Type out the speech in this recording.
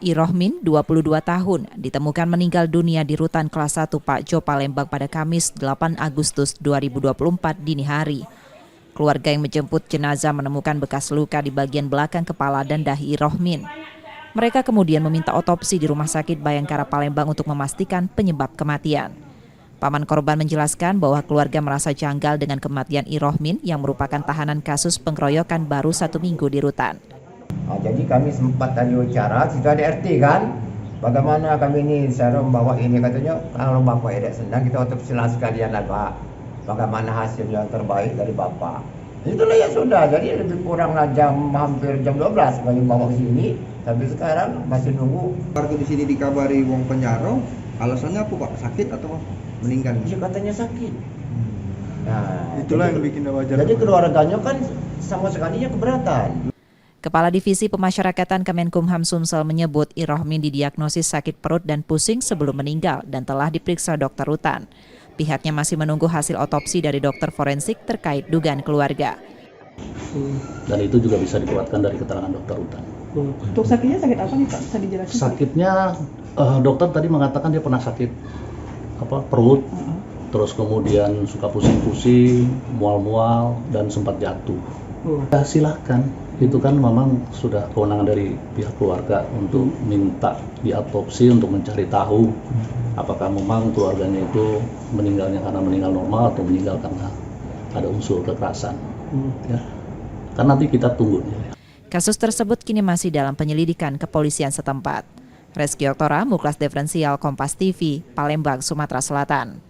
Irohmin, 22 tahun, ditemukan meninggal dunia di Rutan Kelas 1 Pak Jo Palembang pada Kamis 8 Agustus 2024 dini hari. Keluarga yang menjemput jenazah menemukan bekas luka di bagian belakang kepala dan dahi Irohmin. Mereka kemudian meminta otopsi di Rumah Sakit Bayangkara Palembang untuk memastikan penyebab kematian. Paman korban menjelaskan bahwa keluarga merasa janggal dengan kematian Irohmin yang merupakan tahanan kasus pengeroyokan baru 1 minggu di rutan. Jadi kami sempat tadi bicara, situ ada RT kan, bagaimana kami ini cara membawa ini, katanya kalau bapak tidak senang kita otopsi sekalian lah pak, bagaimana hasilnya yang terbaik dari bapak. Itulah ya sudah, jadi lebih kuranglah hampir jam 12 kami bawa ke sini, tapi sekarang masih nunggu. Warga di sini dikabari wong penyaro, alasannya apa pak? Sakit atau meninggal? Ya katanya sakit. Nah, itulah jadi, yang bikin wajar. Jadi keluarganya kan sama sekali keberatan. Kepala Divisi Pemasyarakatan Kemenkumham Sumsel menyebut Irohmin didiagnosis sakit perut dan pusing sebelum meninggal dan telah diperiksa dokter rutan. Pihaknya masih menunggu hasil otopsi dari dokter forensik terkait dugaan keluarga. Dan itu juga bisa dikuatkan dari keterangan dokter rutan. Untuk sakitnya sakit apa nih Pak? Bisa dijelaskan? Sakitnya dokter tadi mengatakan dia pernah sakit perut, terus kemudian suka pusing-pusing, mual-mual dan sempat jatuh. Ya, silahkan, itu kan memang sudah kewenangan dari pihak keluarga untuk minta diautopsi untuk mencari tahu apakah memang keluarganya itu meninggalnya karena meninggal normal atau meninggal karena ada unsur kekerasan. Ya. Kan nanti kita tunggu. Kasus tersebut kini masih dalam penyelidikan kepolisian setempat. Reski Oktora, Muklas Diferensial, Kompas TV, Palembang, Sumatera Selatan.